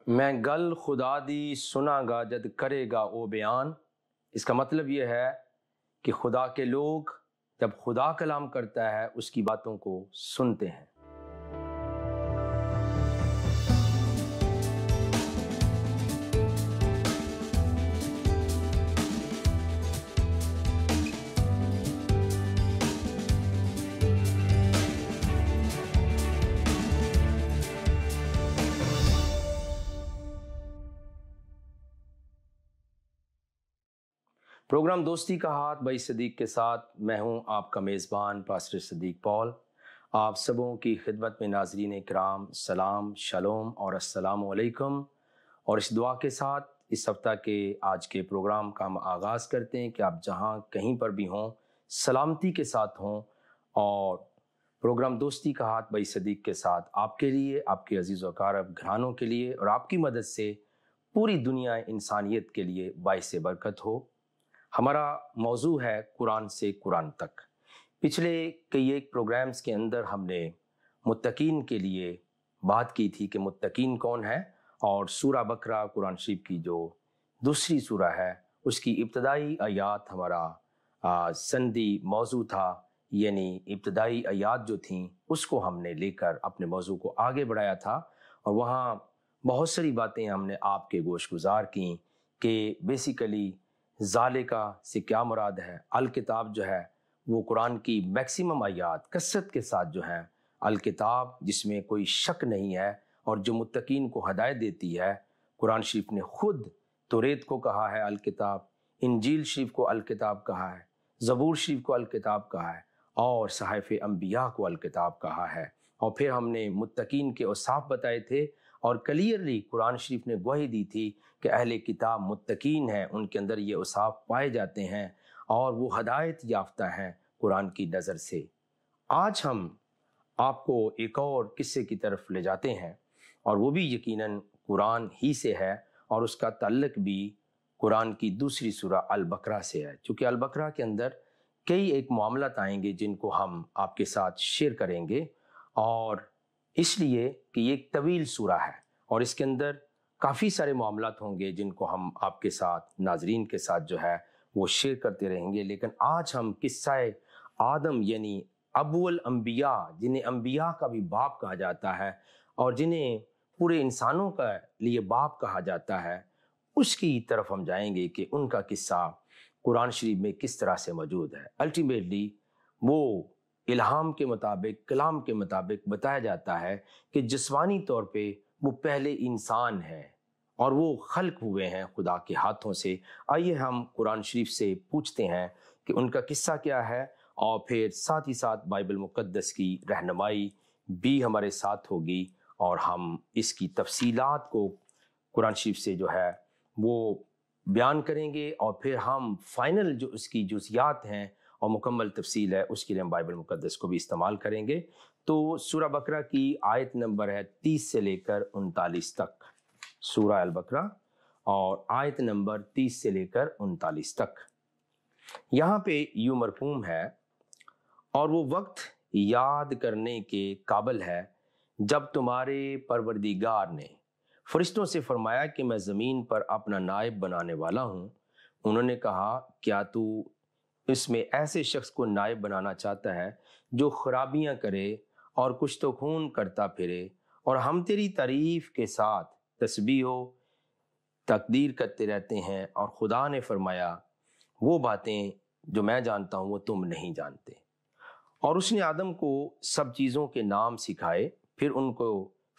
میں گل خدا دی سنا گا جد کرے گا او بیان۔ اس کا مطلب یہ ہے کہ خدا کے لوگ جب خدا کلام کرتا ہے اس کی باتوں کو سنتے ہیں۔ پروگرام دوستی کا ہاتھ بھائی صدیق کے ساتھ میں ہوں آپ کا میزبان پاسٹر صدیق پال۔ آپ سبوں کی خدمت میں ناظرین کرام سلام، شالوم اور السلام علیکم، اور اس دعا کے ساتھ اس ہفتہ کے آج کے پروگرام کا ہم آغاز کرتے ہیں کہ آپ جہاں کہیں پر بھی ہوں سلامتی کے ساتھ ہوں، اور پروگرام دوستی کا ہاتھ بھائی صدیق کے ساتھ آپ کے لیے، آپ کے عزیز و اقارب گھرانوں کے لیے اور آپ کی مدد سے پوری دنیا انسانیت کے لیے باعث برکت ہو۔ ہمارا موضوع ہے قرآن سے قرآن تک۔ پچھلے کئی ایک پروگرامز کے اندر ہم نے متقین کے لیے بات کی تھی کہ متقین کون ہے، اور سورہ بقرہ قرآن شریف کی جو دوسری سورہ ہے اس کی ابتدائی آیات ہمارا سندی موضوع تھا، یعنی ابتدائی آیات جو تھیں اس کو ہم نے لے کر اپنے موضوع کو آگے بڑھایا تھا، اور وہاں بہت ساری باتیں ہم نے آپ کے گوش گزار کیں کہ بیسیکلی ذالکہ سے کیا مراد ہے۔ الکتاب جو ہے وہ قرآن کی میکسیمم آیات کثرت کے ساتھ جو ہے الکتاب، جس میں کوئی شک نہیں ہے اور جو متقین کو ہدایت دیتی ہے۔ قرآن شریف نے خود توریت کو کہا ہے الکتاب، انجیل شریف کو الکتاب کہا ہے، زبور شریف کو الکتاب کہا ہے، اور صحائف انبیاء کو الکتاب کہا ہے۔ اور پھر ہم نے متقین کے اوصاف بتائے تھے، اور کلیئرلی قرآن شریف نے گواہی دی تھی کہ اہل کتاب متقین ہیں، ان کے اندر یہ اوصاف پائے جاتے ہیں اور وہ ہدایت یافتہ ہیں قرآن کی نظر سے۔ آج ہم آپ کو ایک اور قصے کی طرف لے جاتے ہیں، اور وہ بھی یقیناً قرآن ہی سے ہے، اور اس کا تعلق بھی قرآن کی دوسری سورہ البقرہ سے ہے، چونکہ البقرہ کے اندر کئی ایک معاملات آئیں گے جن کو ہم آپ کے ساتھ شیئر کریں گے، اور اس لیے کہ یہ ایک طویل سورہ ہے اور اس کے اندر کافی سارے معاملات ہوں گے جن کو ہم آپ کے ساتھ ناظرین کے ساتھ جو ہے وہ شیئر کرتے رہیں گے۔ لیکن آج ہم قصہ آدم یعنی ابو الانبیاء، جنہیں انبیاء کا بھی باپ کہا جاتا ہے اور جنہیں پورے انسانوں کا لیے باپ کہا جاتا ہے، اس کی طرف ہم جائیں گے کہ ان کا قصہ قرآن شریف میں کس طرح سے موجود ہے۔ الٹیمیٹلی وہ الہام کے مطابق، کلام کے مطابق بتایا جاتا ہے کہ جسمانی طور پہ وہ پہلے انسان ہیں اور وہ خلق ہوئے ہیں خدا کے ہاتھوں سے۔ آئیے ہم قرآن شریف سے پوچھتے ہیں کہ ان کا قصہ کیا ہے، اور پھر ساتھ ہی ساتھ بائبل مقدس کی رہنمائی بھی ہمارے ساتھ ہوگی، اور ہم اس کی تفصیلات کو قرآن شریف سے جو ہے وہ بیان کریں گے، اور پھر ہم فائنل جو اس کی جزیات ہیں اور مکمل تفصیل ہے اس کے لیے ہم بائبل مقدس کو بھی استعمال کریں گے۔ تو سورہ بقرہ کی آیت نمبر ہے 30 سے لے کر 39 تک، سورہ البقرہ اور آیت نمبر 30 سے لے کر 39 تک۔ یہاں پہ یوں مرقوم ہے، اور وہ وقت یاد کرنے کے قابل ہے جب تمہارے پروردگار نے فرشتوں سے فرمایا کہ میں زمین پر اپنا نائب بنانے والا ہوں۔ انہوں نے کہا، کیا تو اس میں ایسے شخص کو نائب بنانا چاہتا ہے جو خرابیاں کرے اور کچھ تو خون کرتا پھرے، اور ہم تیری تعریف کے ساتھ تسبیح و تقدیر کرتے رہتے ہیں، اور خدا نے فرمایا وہ باتیں جو میں جانتا ہوں وہ تم نہیں جانتے۔ اور اس نے آدم کو سب چیزوں کے نام سکھائے، پھر ان کو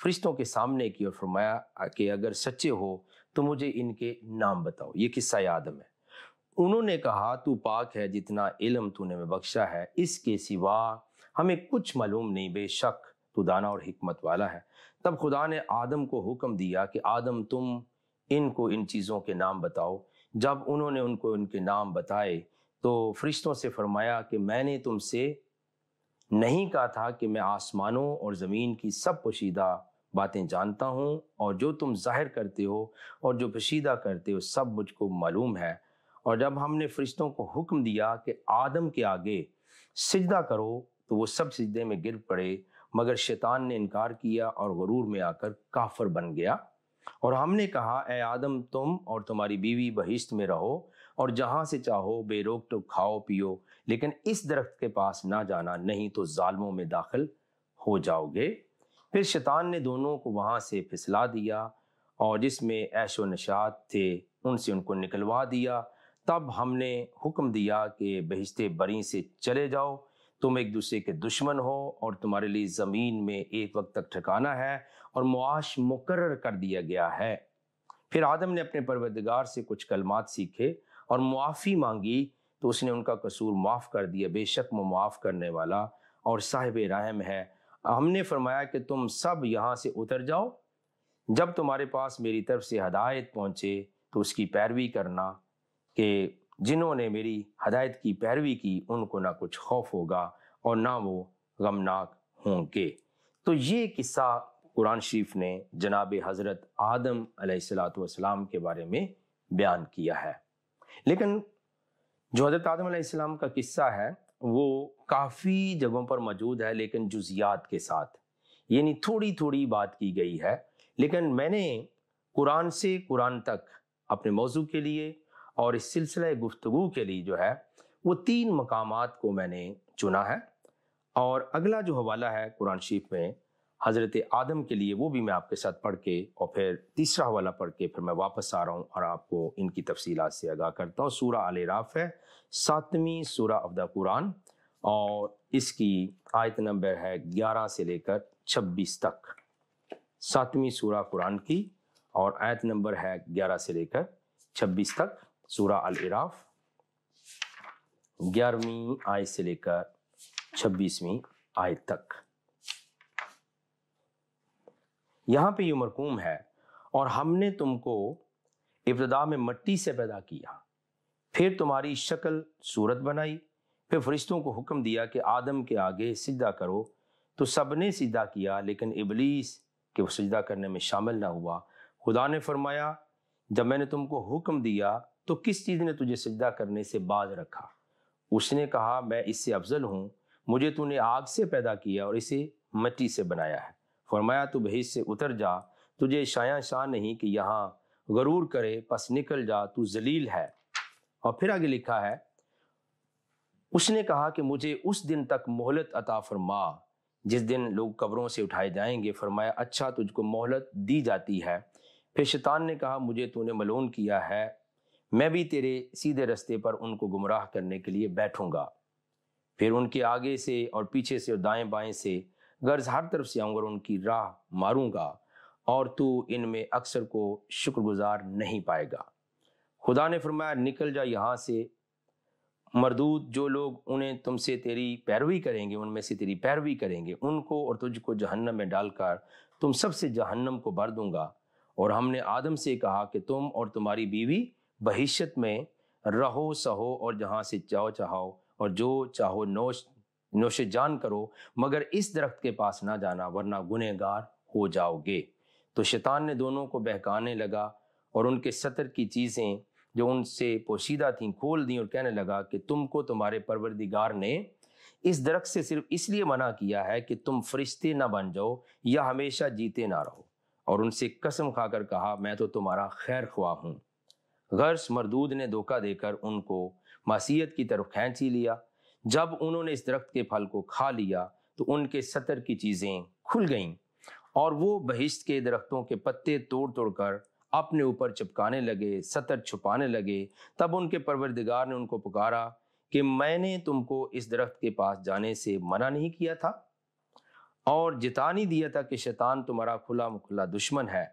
فرشتوں کے سامنے کی اور فرمایا کہ اگر سچے ہو تو مجھے ان کے نام بتاؤ۔ یہ قصہ آدم ہے۔ انہوں نے کہا، تو پاک ہے، جتنا علم تو نے میں بخشا ہے اس کے سوا ہمیں کچھ معلوم نہیں، بے شک تو دانا اور حکمت والا ہے۔ تب خدا نے آدم کو حکم دیا کہ آدم تم ان کو ان چیزوں کے نام بتاؤ۔ جب انہوں نے ان کو ان کے نام بتائے تو فرشتوں سے فرمایا کہ میں نے تم سے نہیں کہا تھا کہ میں آسمانوں اور زمین کی سب پوشیدہ باتیں جانتا ہوں، اور جو تم ظاہر کرتے ہو اور جو پوشیدہ کرتے ہو سب مجھ کو معلوم ہے۔ اور جب ہم نے فرشتوں کو حکم دیا کہ آدم کے آگے سجدہ کرو تو وہ سب سجدے میں گر پڑے، مگر شیطان نے انکار کیا اور غرور میں آ کر کافر بن گیا۔ اور ہم نے کہا اے آدم تم اور تمہاری بیوی بہشت میں رہو اور جہاں سے چاہو بے روک ٹوک کھاؤ پیو، لیکن اس درخت کے پاس نہ جانا، نہیں تو ظالموں میں داخل ہو جاؤ گے۔ پھر شیطان نے دونوں کو وہاں سے پھسلا دیا اور جس میں عیش و نشاط تھے ان کو نکلوا دیا۔ تب ہم نے حکم دیا کہ بہشت بری سے چلے جاؤ، تم ایک دوسرے کے دشمن ہو اور تمہارے لیے زمین میں ایک وقت تک ٹھکانا ہے اور معاش مقرر کر دیا گیا ہے۔ پھر آدم نے اپنے پروردگار سے کچھ کلمات سیکھے اور معافی مانگی تو اس نے ان کا قصور معاف کر دیا، بے شک وہ معاف کرنے والا اور صاحب رحم ہے۔ ہم نے فرمایا کہ تم سب یہاں سے اتر جاؤ، جب تمہارے پاس میری طرف سے ہدایت پہنچے تو اس کی پیروی کرنا، کہ جنہوں نے میری ہدایت کی پیروی کی ان کو نہ کچھ خوف ہوگا اور نہ وہ غمناک ہوں گے۔ تو یہ قصہ قرآن شریف نے جناب حضرت آدم علیہ السلام کے بارے میں بیان کیا ہے۔ لیکن جو حضرت آدم علیہ السلام کا قصہ ہے وہ کافی جگہوں پر موجود ہے، لیکن جزیات کے ساتھ، یعنی تھوڑی تھوڑی بات کی گئی ہے۔ لیکن میں نے قرآن سے قرآن تک اپنے موضوع کے لیے اور اس سلسلہ گفتگو کے لیے جو ہے وہ 3 مقامات کو میں نے چنا ہے، اور اگلا جو حوالہ ہے قرآن شریف میں حضرت آدم کے لیے وہ بھی میں آپ کے ساتھ پڑھ کے اور پھر تیسرا حوالہ پڑھ کے پھر میں واپس آ رہا ہوں اور آپ کو ان کی تفصیلات سے آگاہ کرتا ہوں۔ سورہ آل اعراف ہے، 7ویں سورہ آف دا قرآن، اور اس کی آیت نمبر ہے 11 سے لے کر 26 تک۔ 7ویں سورہ قرآن کی اور آیت نمبر ہے 11 سے لے کر 26 تک، سورہ آل اعراف 11ویں آیت سے لے کر 26ویں آیت تک۔ یہاں پہ یہ مرقوم ہے، اور ہم نے تم کو ابتدا میں مٹی سے پیدا کیا، پھر تمہاری شکل صورت بنائی، پھر فرشتوں کو حکم دیا کہ آدم کے آگے سجدہ کرو، تو سب نے سجدہ کیا لیکن ابلیس کہ وہ سجدہ کرنے میں شامل نہ ہوا۔ خدا نے فرمایا جب میں نے تم کو حکم دیا تو کس چیز نے تجھے سجدہ کرنے سے باز رکھا؟ اس نے کہا میں اس سے افضل ہوں، مجھے تو نے آگ سے پیدا کیا اور اسے مٹی سے بنایا ہے۔ فرمایا تو بہشت سے اتر جا، تجھے شاہ نہیں کہ یہاں غرور کرے، پس نکل جا، تو ذلیل ہے۔ اور پھر آگے لکھا ہے اس نے کہا کہ مجھے اس دن تک مہلت عطا فرما جس دن لوگ قبروں سے اٹھائے جائیں گے۔ فرمایا اچھا، تجھ کو مہلت دی جاتی ہے۔ پھر شیطان نے کہا مجھے تو نے ملعون کیا ہے، میں بھی تیرے سیدھے رستے پر ان کو گمراہ کرنے کے لیے بیٹھوں گا، پھر ان کے آگے سے اور پیچھے سے اور دائیں بائیں سے غرض ہر طرف سے آؤں گا اور ان کی راہ ماروں گا، اور تو ان میں اکثر کو شکر گزار نہیں پائے گا۔ خدا نے فرمایا نکل جا یہاں سے، مردود جو لوگ انہیں تم سے تیری پیروی کریں گے، ان میں سے تیری پیروی کریں گے، ان کو اور تجھ کو جہنم میں ڈال کر تم سب سے جہنم کو بھر دوں گا۔ اور ہم نے آدم سے کہا کہ تم اور تمہاری بیوی بہشت میں رہو سہو اور جہاں سے چاہو اور جو چاہو نوش جان کرو، مگر اس درخت کے پاس نہ جانا ورنہ گنہگار ہو جاؤ گے۔ تو شیطان نے دونوں کو بہکانے لگا اور ان کے ستر کی چیزیں جو ان سے پوشیدہ تھیں کھول دیں، اور کہنے لگا کہ تم کو تمہارے پروردگار نے اس درخت سے صرف اس لیے منع کیا ہے کہ تم فرشتے نہ بن جاؤ یا ہمیشہ جیتے نہ رہو۔ اور ان سے قسم کھا کر کہا میں تو تمہارا خیر خواہ ہوں۔ غرض مردود نے دھوکہ دے کر ان کو معصیت کی طرف کھینچ ہی لیا۔ جب انہوں نے اس درخت کے پھل کو کھا لیا تو ان کے ستر کی چیزیں کھل گئیں، اور وہ بہشت کے درختوں کے پتے توڑ توڑ کر اپنے اوپر چپکانے لگے، ستر چھپانے لگے۔ تب ان کے پروردگار نے ان کو پکارا کہ میں نے تم کو اس درخت کے پاس جانے سے منع نہیں کیا تھا اور جتا نہیں دیا تھا کہ شیطان تمہارا کھلا مکھلا دشمن ہے؟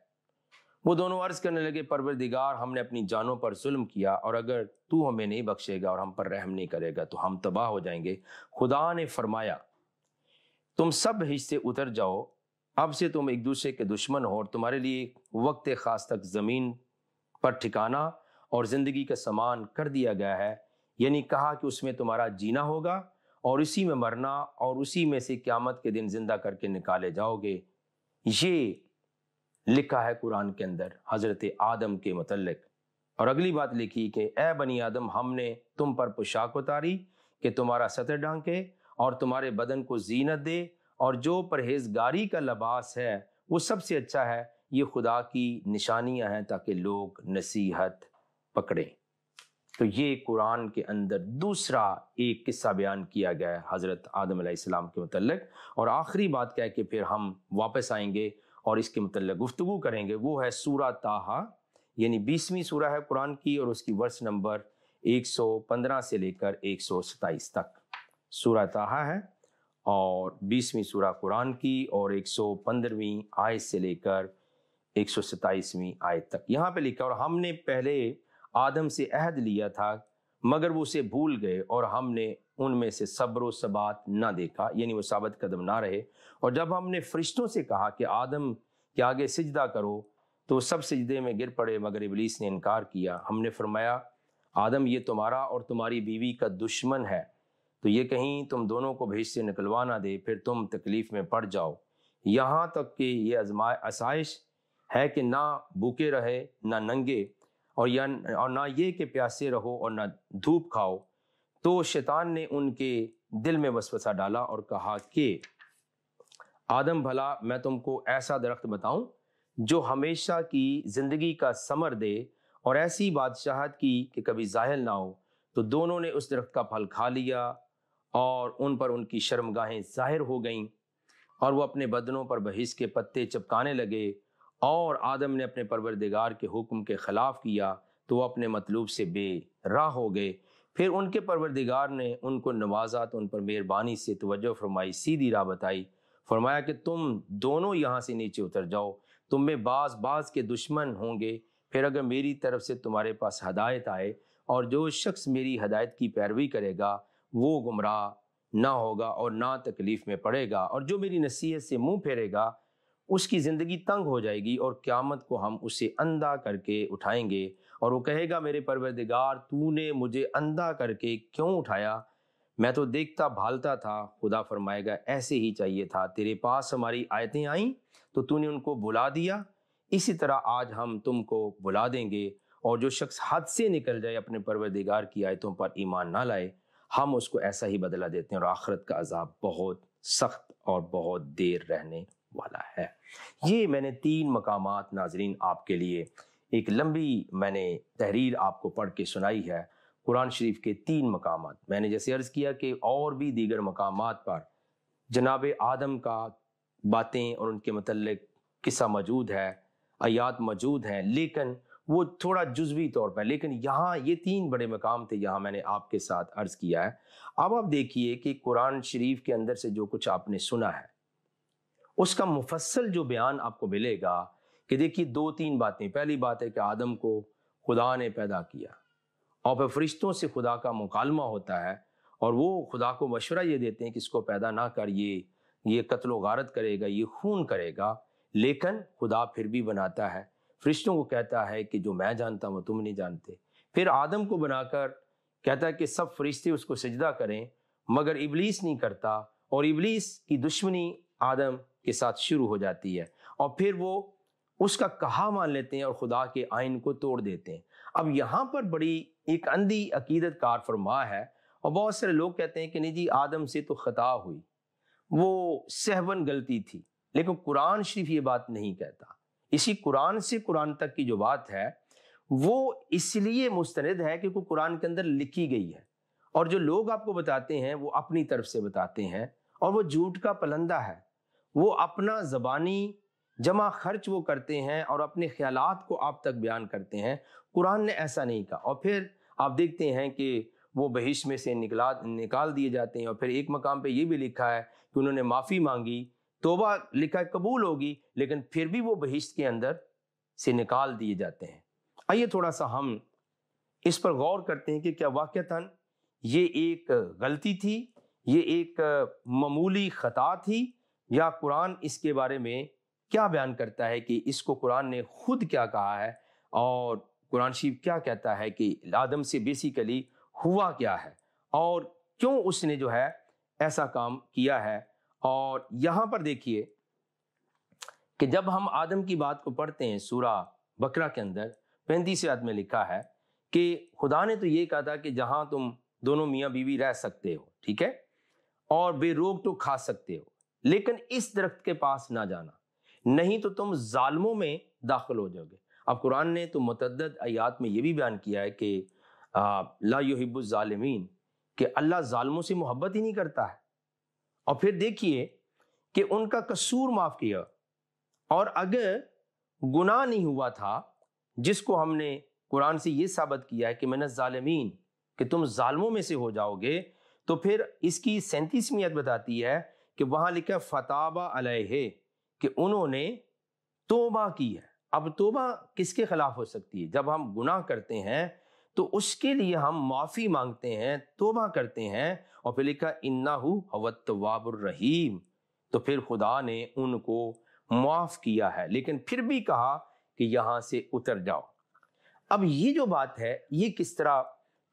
وہ دونوں عرض کرنے لگے پروردگار ہم نے اپنی جانوں پر ظلم کیا، اور اگر تو ہمیں نہیں بخشے گا اور ہم پر رحم نہیں کرے گا تو ہم تباہ ہو جائیں گے۔ خدا نے فرمایا تم سب بہشت سے اتر جاؤ، اب سے تم ایک دوسرے کے دشمن ہو، اور تمہارے لیے وقت خاص تک زمین پر ٹھکانا اور زندگی کا سامان کر دیا گیا ہے، یعنی کہا کہ اس میں تمہارا جینا ہوگا اور اسی میں مرنا، اور اسی میں سے قیامت کے دن زندہ کر کے نکالے جاؤ گے۔ یہ لکھا ہے قرآن کے اندر حضرت آدم کے متعلق۔ اور اگلی بات لکھی کہ اے بنی آدم ہم نے تم پر پوشاک اتاری کہ تمہارا ستر ڈھانکے اور تمہارے بدن کو زینت دے، اور جو پرہیزگاری کا لباس ہے وہ سب سے اچھا ہے یہ خدا کی نشانیاں ہیں تاکہ لوگ نصیحت پکڑیں۔ تو یہ قرآن کے اندر دوسرا ایک قصہ بیان کیا گیا ہے حضرت آدم علیہ السلام کے متعلق، اور آخری بات کہہ کے پھر ہم واپس آئیں گے اور اس کے متعلق گفتگو کریں گے، وہ ہے سورہ طٰہٰ، یعنی 20ویں سورہ ہے قرآن کی، اور اس کی ورس نمبر 115 سے لے کر 127 تک سورہ طٰہٰ ہے، اور 20ویں سورہ قرآن کی، اور 115ویں آیت سے لے کر 127ویں آیت تک یہاں پہ لکھا، اور ہم نے پہلے آدم سے عہد لیا تھا مگر وہ اسے بھول گئے، اور ہم نے ان میں سے صبر و ثبات نہ دیکھا، یعنی وہ ثابت قدم نہ رہے، اور جب ہم نے فرشتوں سے کہا کہ آدم کے آگے سجدہ کرو تو سب سجدے میں گر پڑے مگر ابلیس نے انکار کیا۔ ہم نے فرمایا آدم یہ تمہارا اور تمہاری بیوی کا دشمن ہے، تو یہ کہیں تم دونوں کو بھیج سے نکلوا نہ دے، پھر تم تکلیف میں پڑ جاؤ، یہاں تک کہ یہ آسائش ہے کہ نہ بھوکے رہے نہ ننگے، اور نہ یہ کہ پیاسے رہو اور نہ دھوپ کھاؤ۔ تو شیطان نے ان کے دل میں وسوسہ ڈالا اور کہا کہ آدم بھلا میں تم کو ایسا درخت بتاؤں جو ہمیشہ کی زندگی کا ثمر دے اور ایسی بادشاہت کی کہ کبھی زائل نہ ہو۔ تو دونوں نے اس درخت کا پھل کھا لیا اور ان پر ان کی شرمگاہیں ظاہر ہو گئیں، اور وہ اپنے بدنوں پر بہشت کے پتے چپکانے لگے، اور آدم نے اپنے پروردگار کے حکم کے خلاف کیا تو وہ اپنے مطلوب سے بے راہ ہو گئے۔ پھر ان کے پروردگار نے ان کو نوازا تو ان پر مہربانی سے توجہ فرمائی، سیدھی راہ بتائی، فرمایا کہ تم دونوں یہاں سے نیچے اتر جاؤ، تم میں بعض کے دشمن ہوں گے، پھر اگر میری طرف سے تمہارے پاس ہدایت آئے، اور جو شخص میری ہدایت کی پیروی کرے گا وہ گمراہ نہ ہوگا اور نہ تکلیف میں پڑے گا، اور جو میری نصیحت سے منہ پھیرے گا اس کی زندگی تنگ ہو جائے گی، اور قیامت کو ہم اسے اندھا کر کے اٹھائیں گے، اور وہ کہے گا میرے پروردگار تو نے مجھے اندھا کر کے کیوں اٹھایا، میں تو دیکھتا بھالتا تھا۔ خدا فرمائے گا ایسے ہی چاہیے تھا، تیرے پاس ہماری آیتیں آئیں تو تو نے ان کو بھلا دیا، اسی طرح آج ہم تم کو بھلا دیں گے، اور جو شخص حد سے نکل جائے اپنے پروردگار کی آیتوں پر ایمان نہ لائے ہم اس کو ایسا ہی بدلہ دیتے ہیں، اور آخرت کا عذاب بہت سخت اور بہت دیر رہنے والا ہے۔ یہ میں نے 3 مقامات ناظرین آپ کے لیے ایک لمبی میں نے تحریر آپ کو پڑھ کے سنائی ہے، قرآن شریف کے 3 مقامات۔ میں نے جیسے عرض کیا کہ اور بھی دیگر مقامات پر جناب آدم کا باتیں اور ان کے متعلق قصہ موجود ہے، آیات موجود ہیں، لیکن وہ تھوڑا جزوی طور پر، لیکن یہاں یہ 3 بڑے مقام تھے، یہاں میں نے آپ کے ساتھ عرض کیا ہے۔ اب آپ دیکھیے کہ قرآن شریف کے اندر سے جو کچھ آپ نے سنا ہے اس کا مفصل جو بیان آپ کو ملے گا کہ دیکھیے 2-3 باتیں۔ پہلی بات ہے کہ آدم کو خدا نے پیدا کیا، اور پھر فرشتوں سے خدا کا مکالمہ ہوتا ہے، اور وہ خدا کو مشورہ یہ دیتے ہیں کہ اس کو پیدا نہ کر، یہ قتل و غارت کرے گا، یہ خون کرے گا، لیکن خدا پھر بھی بناتا ہے، فرشتوں کو کہتا ہے کہ جو میں جانتا ہوں تم نہیں جانتے، پھر آدم کو بنا کر کہتا ہے کہ سب فرشتے اس کو سجدہ کریں، مگر ابلیس نہیں کرتا، اور ابلیس کی دشمنی آدم کے ساتھ شروع ہو جاتی ہے، اور پھر وہ اس کا کہا مان لیتے ہیں اور خدا کے آئین کو توڑ دیتے ہیں۔ اب یہاں پر بڑی ایک اندھی عقیدت کار فرما ہے، اور بہت سارے لوگ کہتے ہیں کہ نہیں جی آدم سے تو خطا ہوئی، وہ سہون غلطی تھی، لیکن قرآن شریف یہ بات نہیں کہتا۔ اسی قرآن سے قرآن تک کی جو بات ہے وہ اس لیے مستند ہے کہ کوئی قرآن کے اندر لکھی گئی ہے، اور جو لوگ آپ کو بتاتے ہیں وہ اپنی طرف سے بتاتے ہیں، اور وہ جھوٹ کا پلندہ ہے، وہ اپنا زبانی جمع خرچ وہ کرتے ہیں اور اپنے خیالات کو آپ تک بیان کرتے ہیں۔ قرآن نے ایسا نہیں کہا، اور پھر آپ دیکھتے ہیں کہ وہ بہشت میں سے نکال دیے جاتے ہیں، اور پھر ایک مقام پہ یہ بھی لکھا ہے کہ انہوں نے معافی مانگی، توبہ لکھا ہے قبول ہوگی، لیکن پھر بھی وہ بہشت کے اندر سے نکال دیے جاتے ہیں۔ آئیے تھوڑا سا ہم اس پر غور کرتے ہیں کہ کیا واقعتاً یہ ایک غلطی تھی، یہ ایک معمولی خطا تھی، یا قرآن اس کے بارے میں کیا بیان کرتا ہے کہ اس کو قرآن نے خود کیا کہا ہے، اور قرآن شریف کیا کہتا ہے کہ آدم سے بیسیکلی ہوا کیا ہے، اور کیوں اس نے جو ہے ایسا کام کیا ہے۔ اور یہاں پر دیکھیے کہ جب ہم آدم کی بات کو پڑھتے ہیں سورہ بقرہ کے اندر 35 آیت میں لکھا ہے کہ خدا نے تو یہ کہا تھا کہ جہاں تم دونوں میاں بیوی رہ سکتے ہو، ٹھیک ہے، اور بے روک ٹوک کھا سکتے ہو، لیکن اس درخت کے پاس نہ جانا۔ نہیں تو تم ظالموں میں داخل ہو جاؤ گے۔ اب قرآن نے تو متعدد آیات میں یہ بھی بیان کیا ہے کہ لا یحب الظالمین، کہ اللہ ظالموں سے محبت ہی نہیں کرتا ہے۔ اور پھر دیکھیے کہ ان کا قصور معاف کیا، اور اگر گناہ نہیں ہوا تھا جس کو ہم نے قرآن سے یہ ثابت کیا ہے کہ من الظالمین، کہ تم ظالموں میں سے ہو جاؤ گے، تو پھر اس کی 37ویں آیت بتاتی ہے کہ وہاں لکھا فتاب علیہ، کہ انہوں نے توبہ کی ہے۔ اب توبہ کس کے خلاف ہو سکتی ہے؟ جب ہم گناہ کرتے ہیں تو اس کے لیے ہم معافی مانگتے ہیں، توبہ کرتے ہیں، اور پھر لکھا انہ هو التواب الرحیم، تو پھر خدا نے ان کو معاف کیا ہے، لیکن پھر بھی کہا کہ یہاں سے اتر جاؤ۔ اب یہ جو بات ہے یہ کس طرح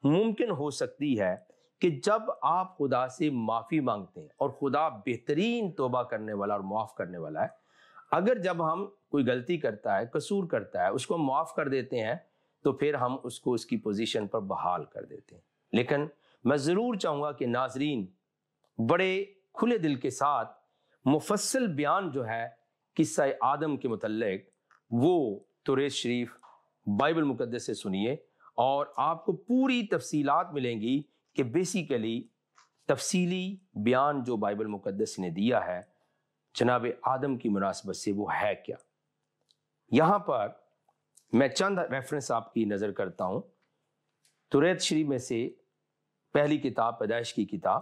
ممکن ہو سکتی ہے کہ جب آپ خدا سے معافی مانگتے ہیں، اور خدا بہترین توبہ کرنے والا اور معاف کرنے والا ہے، اگر جب ہم کوئی غلطی کرتا ہے، قصور کرتا ہے، اس کو معاف کر دیتے ہیں تو پھر ہم اس کو اس کی پوزیشن پر بحال کر دیتے ہیں۔ لیکن میں ضرور چاہوں گا کہ ناظرین بڑے کھلے دل کے ساتھ مفصل بیان جو ہے قصہ آدم کے متعلق وہ توریت شریف بائبل مقدس سے سنیے، اور آپ کو پوری تفصیلات ملیں گی کہ بیسیکلی تفصیلی بیان جو بائبل مقدس نے دیا ہے جناب آدم کی مناسبت سے وہ ہے کیا۔ یہاں پر میں چند ریفرنس آپ کی نظر کرتا ہوں۔ توریت شریف میں سے پہلی کتاب پیدائش کی کتاب،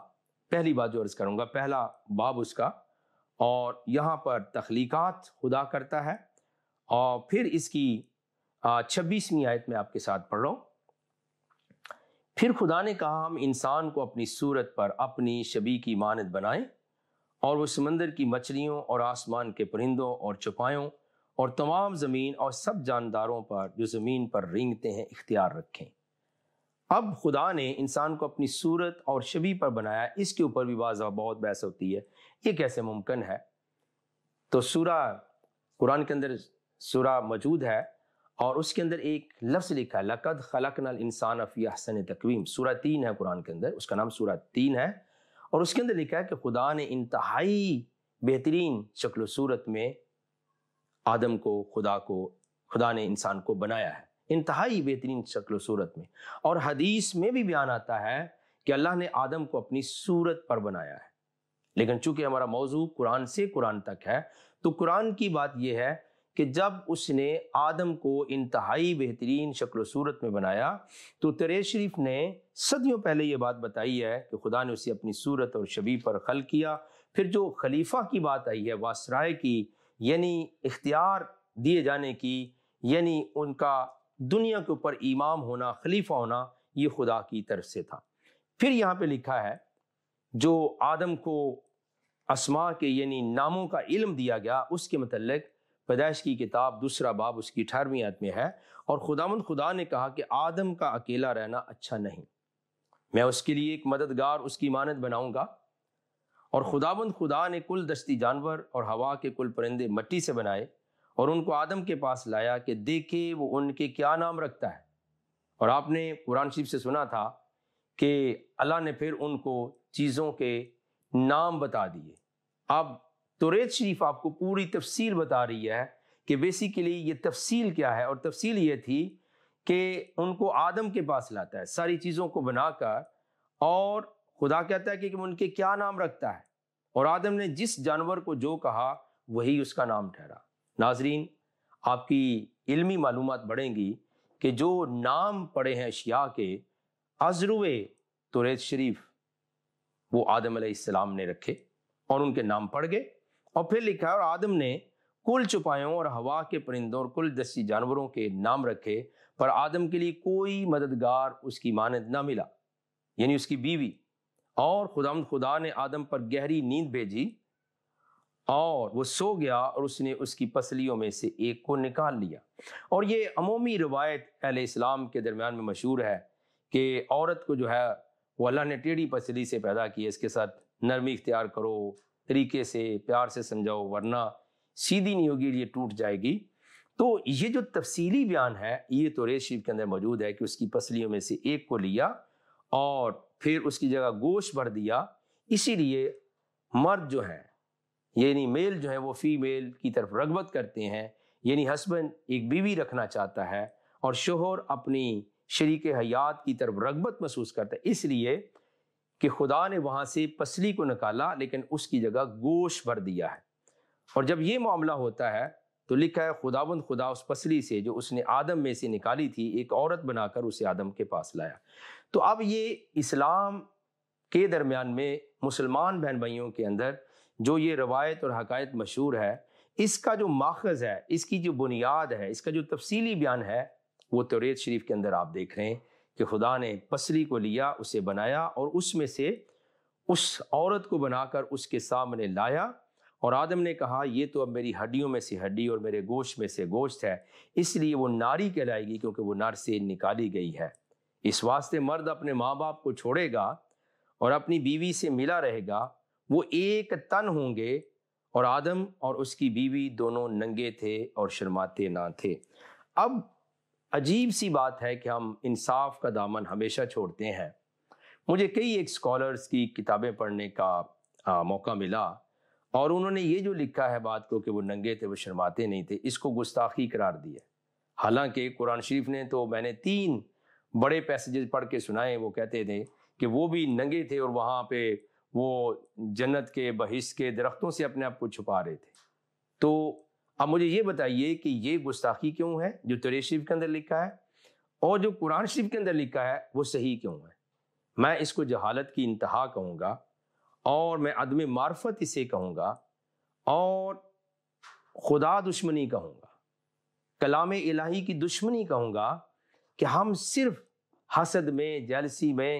پہلی بات جو عرض کروں گا، پہلا باب اس کا، اور یہاں پر تخلیقات خدا کرتا ہے، اور پھر اس کی 26ویں آیت میں آپ کے ساتھ پڑھ رہا ہوں۔ پھر خدا نے کہا ہم انسان کو اپنی صورت پر اپنی شبیہ کی مانند بنائیں، اور وہ سمندر کی مچھلیوں اور آسمان کے پرندوں اور چوپایوں اور تمام زمین اور سب جانداروں پر جو زمین پر رینگتے ہیں اختیار رکھیں۔ اب خدا نے انسان کو اپنی صورت اور شبیہ پر بنایا، اس کے اوپر بھی بہت بحث ہوتی ہے، یہ کیسے ممکن ہے؟ تو سورہ قرآن کے اندر سورہ موجود ہے، اور اس کے اندر ایک لفظ لکھا ہے لَقَدْ خَلَقْنَا الْإِنسَانَ فِي أَحْسَنِ تَقْوِيمٍ، سورہ 3 ہے قرآن کے اندر، اس کا نام سورہ 3 ہے، اور اس کے اندر لکھا ہے کہ خدا نے انتہائی بہترین شکل و صورت میں آدم کو خدا نے انسان کو بنایا ہے، انتہائی بہترین شکل و صورت میں۔ اور حدیث میں بھی بیان آتا ہے کہ اللہ نے آدم کو اپنی صورت پر بنایا ہے، لیکن چونکہ ہمارا موضوع قرآن سے قرآن تک ہے تو قرآن کی بات یہ ہے کہ جب اس نے آدم کو انتہائی بہترین شکل و صورت میں بنایا تو توریت شریف نے صدیوں پہلے یہ بات بتائی ہے کہ خدا نے اسے اپنی صورت اور شبیہ پر خلق کیا۔ پھر جو خلیفہ کی بات آئی ہے، واسرائے کی، یعنی اختیار دیے جانے کی، یعنی ان کا دنیا کے اوپر امام ہونا، خلیفہ ہونا، یہ خدا کی طرف سے تھا۔ پھر یہاں پہ لکھا ہے جو آدم کو اسماء کے یعنی ناموں کا علم دیا گیا، اس کے متعلق پیدائش کی کتاب دوسرا باب اس کی 18ویں آیت میں ہے، اور خدا نے کہا کہ آدم کا اکیلا رہنا اچھا نہیں، میں اس کے لیے ایک مددگار اس کی مانند بناؤں گا۔ اور خدا نے کل دشتی جانور اور ہوا کے کل پرندے مٹی سے بنائے، اور ان کو آدم کے پاس لایا کہ دیکھے وہ ان کے کیا نام رکھتا ہے۔ اور آپ نے قرآن شریف سے سنا تھا کہ اللہ نے پھر ان کو چیزوں کے نام بتا دیے۔ اب توریت شریف آپ کو پوری تفصیل بتا رہی ہے کہ بیسیکلی یہ تفصیل کیا ہے، اور تفصیل یہ تھی کہ ان کو آدم کے پاس لاتا ہے ساری چیزوں کو بنا کر، اور خدا کہتا ہے کہ ان کے کیا نام رکھتا ہے، اور آدم نے جس جانور کو جو کہا وہی اس کا نام ٹھہرا۔ ناظرین آپ کی علمی معلومات بڑھیں گی کہ جو نام پڑے ہیں اشیاء کے ازروے توریت شریف وہ آدم علیہ السلام نے رکھے، اور ان کے نام پڑ گئے۔ اور پھر لکھا ہے اور آدم نے کل چوپایوں اور ہوا کے پرندوں اور کل دستی جانوروں کے نام رکھے، پر آدم کے لیے کوئی مددگار اس کی مانند نہ ملا، یعنی اس کی بیوی۔ اور خدا نے آدم پر گہری نیند بھیجی، اور وہ سو گیا، اور اس نے اس کی پسلیوں میں سے ایک کو نکال لیا۔ اور یہ عمومی روایت اہل اسلام کے درمیان میں مشہور ہے کہ عورت کو جو ہے وہ اللہ نے ٹیڑھی پسلی سے پیدا کی، اس کے ساتھ نرمی اختیار کرو، طریقے سے پیار سے سمجھاؤ، ورنہ سیدھی نہیں ہوگی، یہ ٹوٹ جائے گی۔ تو یہ جو تفصیلی بیان ہے یہ توریت شریف کے اندر موجود ہے کہ اس کی پسلیوں میں سے ایک کو لیا اور پھر اس کی جگہ گوشت بھر دیا۔ اسی لیے مرد جو ہیں یعنی میل جو ہے وہ فیمیل کی طرف رغبت کرتے ہیں، یعنی ہسبینڈ ایک بیوی رکھنا چاہتا ہے اور شوہر اپنی شریک حیات کی طرف رغبت محسوس کرتا ہے، اس لیے کہ خدا نے وہاں سے پسلی کو نکالا لیکن اس کی جگہ گوشت بھر دیا ہے۔ اور جب یہ معاملہ ہوتا ہے تو لکھا ہے خدا اس پسلی سے جو اس نے آدم میں سے نکالی تھی ایک عورت بنا کر اسے آدم کے پاس لایا۔ تو اب یہ اسلام کے درمیان میں مسلمان بہن بھائیوں کے اندر جو یہ روایت اور حقائق مشہور ہے، اس کا جو ماخذ ہے، اس کی جو بنیاد ہے، اس کا جو تفصیلی بیان ہے، وہ توریت شریف کے اندر آپ دیکھ رہے ہیں کہ خدا نے پسلی کو لیا، اسے بنایا اور اس میں سے اس عورت کو بنا کر اس کے سامنے لایا، اور آدم نے کہا یہ تو اب میری ہڈیوں میں سے ہڈی اور میرے گوشت میں سے گوشت ہے، اس لیے وہ ناری کہلائے گی کیونکہ وہ نر سے نکالی گئی ہے۔ اس واسطے مرد اپنے ماں باپ کو چھوڑے گا اور اپنی بیوی سے ملا رہے گا، وہ ایک تن ہوں گے، اور آدم اور اس کی بیوی دونوں ننگے تھے اور شرماتے نہ تھے۔ اب عجیب سی بات ہے کہ ہم انصاف کا دامن ہمیشہ چھوڑتے ہیں۔ مجھے کئی ایک اسکالرز کی کتابیں پڑھنے کا موقع ملا، اور انہوں نے یہ جو لکھا ہے بات کو کہ وہ ننگے تھے، وہ شرماتے نہیں تھے، اس کو گستاخی قرار دیا۔ حالانکہ قرآن شریف نے تو، میں نے 3 بڑے پیسیجز پڑھ کے سنائے، وہ کہتے تھے کہ وہ بھی ننگے تھے اور وہاں پہ وہ جنت کے بہشت کے درختوں سے اپنے آپ کو چھپا رہے تھے۔ تو اب مجھے یہ بتائیے کہ یہ گستاخی کیوں ہے جو توریت شریف کے اندر لکھا ہے، اور جو قرآن شریف کے اندر لکھا ہے وہ صحیح کیوں ہے؟ میں اس کو جہالت کی انتہا کہوں گا، اور میں عدم معرفت اسے کہوں گا، اور خدا دشمنی کہوں گا، کلام الہی کی دشمنی کہوں گا، کہ ہم صرف حسد میں، جیلسی میں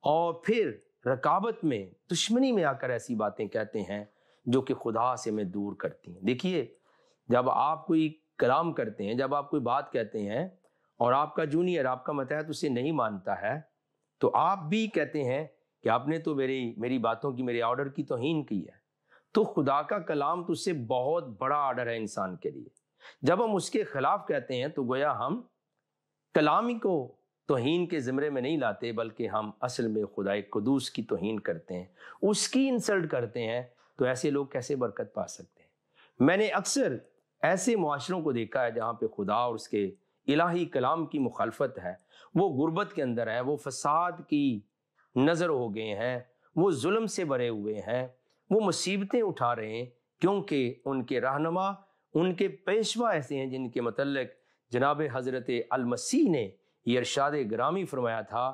اور پھر رکابت میں، دشمنی میں آ کر ایسی باتیں کہتے ہیں جو کہ خدا سے ہمیں دور کرتی ہیں۔ دیکھیے، جب آپ کوئی کلام کرتے ہیں، جب آپ کوئی بات کہتے ہیں اور آپ کا جونیئر، آپ کا متحد اسے نہیں مانتا ہے، تو آپ بھی کہتے ہیں کہ آپ نے تو میری باتوں کی، میرے آرڈر کی توہین کی ہے۔ تو خدا کا کلام تو اس سے بہت بڑا آرڈر ہے انسان کے لیے۔ جب ہم اس کے خلاف کہتے ہیں تو گویا ہم کلامی کو توہین کے زمرے میں نہیں لاتے، بلکہ ہم اصل میں خدا قدوس کی توہین کرتے ہیں، اس کی انسلٹ کرتے ہیں۔ تو ایسے لوگ کیسے برکت پا سکتے ہیں؟ میں نے اکثر ایسے معاشروں کو دیکھا ہے جہاں پہ خدا اور اس کے الہی کلام کی مخالفت ہے، وہ غربت کے اندر ہے، وہ فساد کی نظر ہو گئے ہیں، وہ ظلم سے بھرے ہوئے ہیں، وہ مصیبتیں اٹھا رہے ہیں، کیونکہ ان کے رہنما، ان کے پیشوا ایسے ہیں جن کے متعلق جناب حضرت المسیح نے یہ ارشاد گرامی فرمایا تھا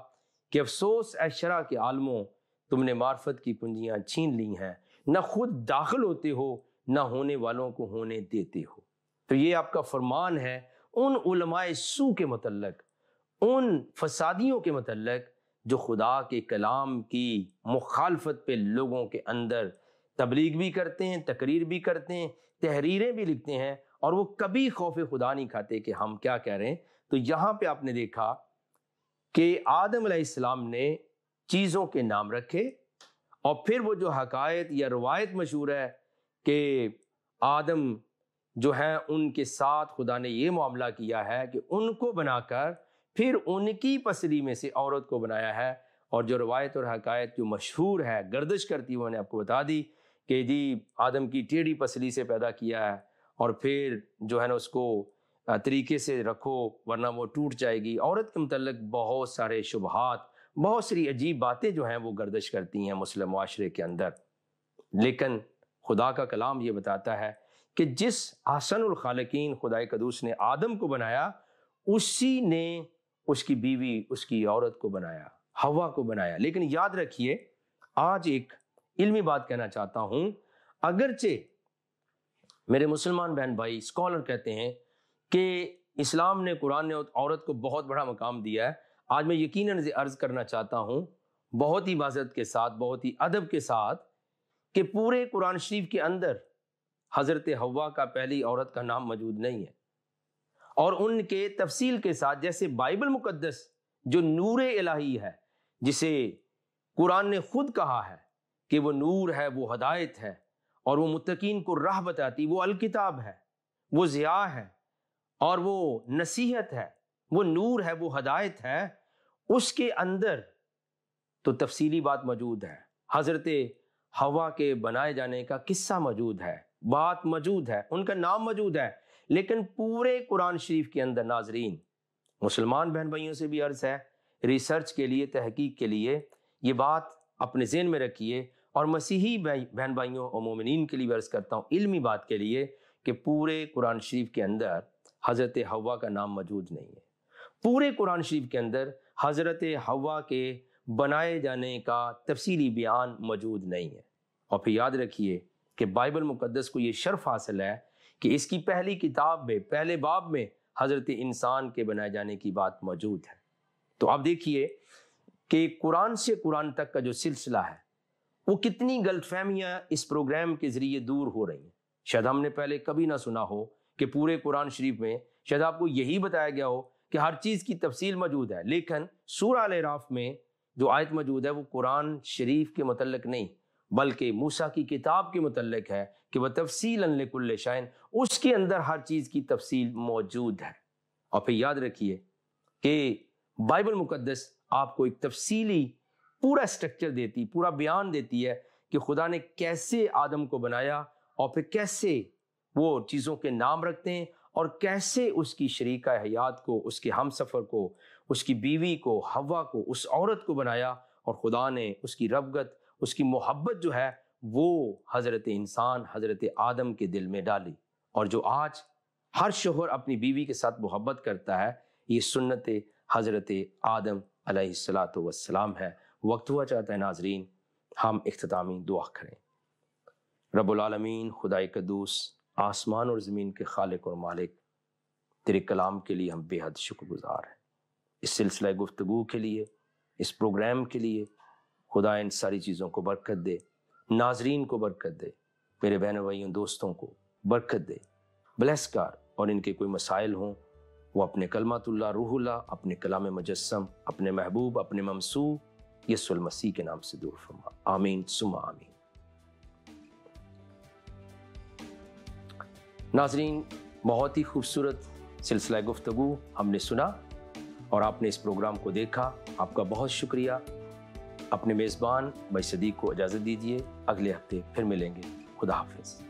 کہ افسوس اے شرع کے عالموں، تم نے معرفت کی کنجیاں چھین لی ہیں، نہ خود داخل ہوتے ہو نہ ہونے والوں کو ہونے دیتے ہو۔ تو یہ آپ کا فرمان ہے ان علماء سو کے متعلق، ان فسادیوں کے متعلق جو خدا کے کلام کی مخالفت پہ لوگوں کے اندر تبلیغ بھی کرتے ہیں، تقریر بھی کرتے ہیں، تحریریں بھی لکھتے ہیں، اور وہ کبھی خوف خدا نہیں کھاتے کہ ہم کیا کہہ رہے ہیں۔ تو یہاں پہ آپ نے دیکھا کہ آدم علیہ السلام نے چیزوں کے نام رکھے، اور پھر وہ جو حقائق یا روایت مشہور ہے کہ آدم جو ہے ان کے ساتھ خدا نے یہ معاملہ کیا ہے کہ ان کو بنا کر پھر ان کی پسلی میں سے عورت کو بنایا ہے، اور جو روایت اور حقائق جو مشہور ہے گردش کرتی وہ نے آپ کو بتا دی کہ جی آدم کی ٹیڑھی پسلی سے پیدا کیا ہے، اور پھر جو ہے نا اس کو طریقے سے رکھو ورنہ وہ ٹوٹ جائے گی۔ عورت کے متعلق بہت سارے شبہات، بہت ساری عجیب باتیں جو ہیں وہ گردش کرتی ہیں مسلم معاشرے کے اندر، لیکن خدا کا کلام یہ بتاتا ہے کہ جس احسن الخالقین خدا قدوس نے آدم کو بنایا، اسی نے اس کی بیوی، اس کی عورت کو بنایا، حوا کو بنایا۔ لیکن یاد رکھیے، آج ایک علمی بات کہنا چاہتا ہوں، اگرچہ میرے مسلمان بہن بھائی اسکالر کہتے ہیں کہ اسلام نے، قرآن نے عورت کو بہت بڑا مقام دیا ہے، آج میں یقیناً عرض کرنا چاہتا ہوں بہت ہی معذرت کے ساتھ، بہت ہی ادب کے ساتھ، کہ پورے قرآن شریف کے اندر حضرت حوا کا پہلی عورت کا نام موجود نہیں ہے، اور ان کے تفصیل کے ساتھ جیسے بائبل مقدس جو نور الہی ہے، جسے قرآن نے خود کہا ہے کہ وہ نور ہے، وہ ہدایت ہے، اور وہ متقین کو راہ بتاتی، وہ الکتاب ہے، وہ ضیاء ہے، اور وہ نصیحت ہے، وہ نور ہے، وہ ہدایت ہے، اس کے اندر تو تفصیلی بات موجود ہے۔ حضرت ہوا کے بنائے جانے کا قصہ موجود ہے، بات موجود ہے، ان کا نام موجود ہے، لیکن پورے قرآن شریف کے اندر ناظرین، مسلمان بہن بھائیوں سے بھی عرض ہے، ریسرچ کے لیے، تحقیق کے لیے یہ بات اپنے ذہن میں رکھیے، اور مسیحی بہن بھائیوں اور مومنین کے لیے عرض کرتا ہوں علمی بات کے لیے، کہ پورے قرآن شریف کے اندر حضرت حوا کا نام موجود نہیں ہے۔ پورے قرآن شریف کے اندر حضرت حوا کے بنائے جانے کا تفصیلی بیان موجود نہیں ہے۔ اور پھر یاد رکھیے کہ بائبل مقدس کو یہ شرف حاصل ہے کہ اس کی پہلی کتاب میں، پہلے باب میں حضرت انسان کے بنائے جانے کی بات موجود ہے۔ تو اب دیکھیے کہ قرآن سے قرآن تک کا جو سلسلہ ہے، وہ کتنی غلط فہمیاں اس پروگرام کے ذریعے دور ہو رہی ہیں۔ شاید ہم نے پہلے کبھی نہ سنا ہو کہ پورے قرآن شریف میں شاید آپ کو یہی بتایا گیا ہو کہ ہر چیز کی تفصیل موجود ہے، لیکن سورہ الاعراف میں جو آیت موجود ہے وہ قرآن شریف کے متعلق نہیں، بلکہ موسیٰ کی کتاب کے متعلق ہے کہ وہ تفصیلاً لکل شیء، اس کے اندر ہر چیز کی تفصیل موجود ہے۔ اور پھر یاد رکھیے کہ بائبل مقدس آپ کو ایک تفصیلی پورا سٹرکچر دیتی، پورا بیان دیتی ہے کہ خدا نے کیسے آدم کو بنایا، اور پھر کیسے وہ چیزوں کے نام رکھتے ہیں، اور کیسے اس کی شریکہ حیات کو، اس کے ہم سفر کو، اس کی بیوی کو، حوا کو، اس عورت کو بنایا، اور خدا نے اس کی رغبت، اس کی محبت جو ہے وہ حضرت انسان، حضرت آدم کے دل میں ڈالی۔ اور جو آج ہر شوہر اپنی بیوی کے ساتھ محبت کرتا ہے، یہ سنت حضرت آدم علیہ الصلاۃ والسلام ہے۔ وقت ہوا چاہتا ہے ناظرین ہم اختتامی دعا کریں۔ رب العالمین، خدائے قدوس، آسمان اور زمین کے خالق اور مالک، تیرے کلام کے لیے ہم بے حد شکر گزار ہیں۔ اس سلسلہ گفتگو کے لیے، اس پروگرام کے لیے خدا ان ساری چیزوں کو برکت دے، ناظرین کو برکت دے، میرے بہنوں بھائیوں دوستوں کو برکت دے، بلیس کر، اور ان کے کوئی مسائل ہوں وہ اپنے کلمات اللہ، روح اللہ، اپنے کلام مجسم، اپنے محبوب، اپنے ممسوح یسوع المسیح کے نام سے دور فرما، آمین ثم آمین۔ ناظرین، بہت ہی خوبصورت سلسلہ گفتگو ہم نے سنا اور آپ نے اس پروگرام کو دیکھا، آپ کا بہت شکریہ۔ اپنے میزبان بھائی صدیق کو اجازت دیجیے، اگلے ہفتے پھر ملیں گے۔ خدا حافظ۔